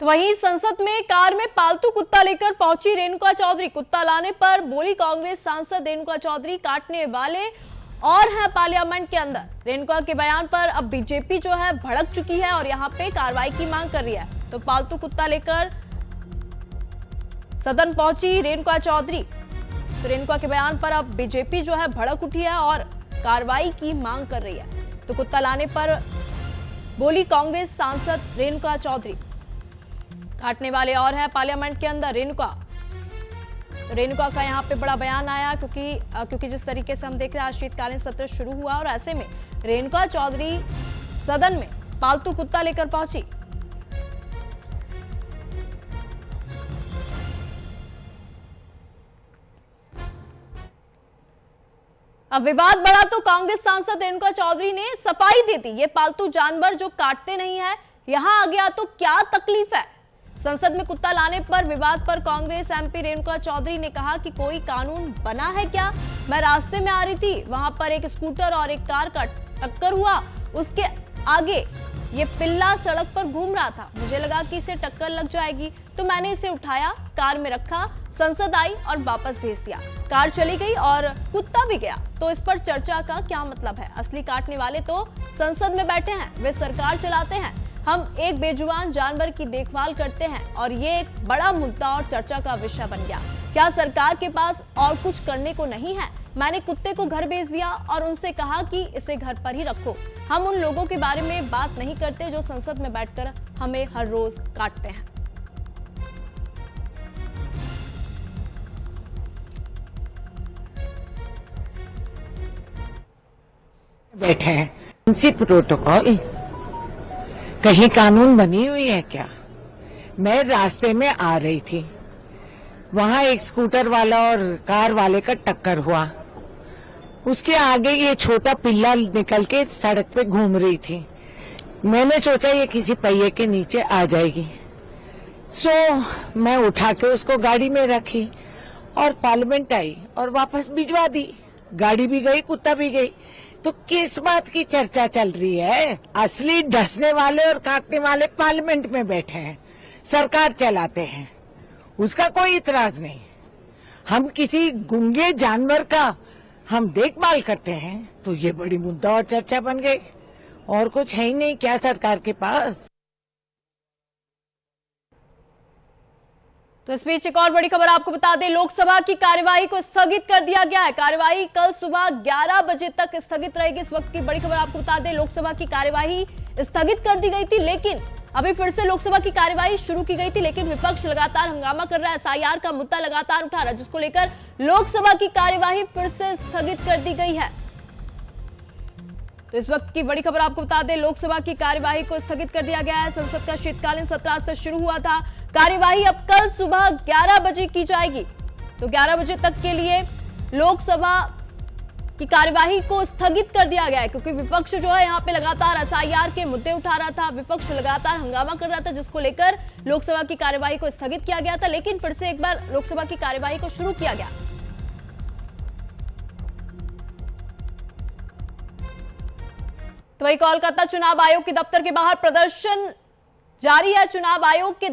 तो वहीं संसद में कार में पालतू कुत्ता लेकर पहुंची रेणुका चौधरी। कुत्ता लाने पर बोली कांग्रेस सांसद रेणुका चौधरी, काटने वाले और हैं पार्लियामेंट के अंदर। रेणुका के बयान पर अब बीजेपी जो है भड़क चुकी है और यहां पे कार्रवाई की मांग कर रही है। तो पालतू कुत्ता लेकर सदन पहुंची रेणुका चौधरी। तो रेणुका के बयान पर अब बीजेपी जो है भड़क उठी है और कार्रवाई की मांग कर रही है। तो कुत्ता लाने पर बोली कांग्रेस सांसद रेणुका चौधरी, काटने वाले और हैं पार्लियामेंट के अंदर। रेणुका का यहां पे बड़ा बयान आया क्योंकि जिस तरीके से हम देख रहे हैं आज शीतकालीन सत्र शुरू हुआ और ऐसे में रेणुका चौधरी सदन में पालतू कुत्ता लेकर पहुंची। अब विवाद बढ़ा तो कांग्रेस सांसद रेणुका चौधरी ने सफाई दे दी। ये पालतू जानवर जो काटते नहीं है, यहां आ गया तो क्या तकलीफ है। संसद में कुत्ता लाने पर विवाद पर कांग्रेस एमपी रेणुका चौधरी ने कहा कि कोई कानून बना है क्या। मैं रास्ते में आ रही थी, वहां पर एक स्कूटर और एक कार का टक्कर हुआ। उसके आगे ये पिल्ला सड़क पर घूम रहा था। मुझे लगा कि इसे टक्कर लग जाएगी तो मैंने इसे उठाया, कार में रखा, संसद आई और वापस भेज दिया। कार चली गई और कुत्ता भी गया। तो इस पर चर्चा का क्या मतलब है। असली काटने वाले तो संसद में बैठे हैं, वे सरकार चलाते हैं। हम एक बेजुबान जानवर की देखभाल करते हैं और ये एक बड़ा मुद्दा और चर्चा का विषय बन गया। क्या सरकार के पास और कुछ करने को नहीं है। मैंने कुत्ते को घर भेज दिया और उनसे कहा कि इसे घर पर ही रखो। हम उन लोगों के बारे में बात नहीं करते जो संसद में बैठकर हमें हर रोज काटते हैं। बैठे हैं उनसे प्रोटोकॉल, कहीं कानून बनी हुई है क्या। मैं रास्ते में आ रही थी, वहां एक स्कूटर वाला और कार वाले का टक्कर हुआ। उसके आगे ये छोटा पिल्ला निकल के सड़क पे घूम रही थी। मैंने सोचा ये किसी पहिए के नीचे आ जाएगी, मैं उठा के उसको गाड़ी में रखी और पार्लियामेंट आई और वापस भिजवा दी। गाड़ी भी गई, कुत्ता भी गई। तो किस बात की चर्चा चल रही है। असली डसने वाले और काटने वाले पार्लियामेंट में बैठे हैं, सरकार चलाते हैं, उसका कोई इतराज नहीं। हम किसी गूंगे जानवर का हम देखभाल करते हैं तो ये बड़ी मुद्दा और चर्चा बन गई। और कुछ है ही नहीं क्या सरकार के पास। तो इस बीच एक और बड़ी खबर आपको बता दें, लोकसभा की कार्यवाही को स्थगित कर दिया गया है। कार्यवाही कल सुबह 11 बजे तक स्थगित रहेगी। इस वक्त की बड़ी खबर आपको बता दें, लोकसभा की कार्यवाही स्थगित कर दी गई थी, लेकिन अभी फिर से लोकसभा की कार्यवाही शुरू की गई थी। लेकिन विपक्ष लगातार हंगामा कर रहा है, एसआईआर का मुद्दा लगातार उठा रहा है, जिसको लेकर लोकसभा की कार्यवाही फिर से स्थगित कर दी गई है। तो इस वक्त की बड़ी खबर आपको बता दें, लोकसभा की कार्यवाही को स्थगित कर दिया गया है। संसद का शीतकालीन सत्र आज से शुरू हुआ था। कार्यवाही अब कल सुबह 11 बजे की जाएगी। तो 11 बजे तक के लिए लोकसभा की कार्यवाही को स्थगित कर दिया गया है, क्योंकि विपक्ष जो है यहाँ पे लगातार एसआईआर के मुद्दे उठा रहा था। विपक्ष लगातार हंगामा कर रहा था, जिसको लेकर लोकसभा की कार्यवाही को स्थगित किया गया था। लेकिन फिर से एक बार लोकसभा की कार्यवाही को शुरू किया गया। तो वही कोलकाता चुनाव आयोग के दफ्तर के बाहर प्रदर्शन जारी है। चुनाव आयोग के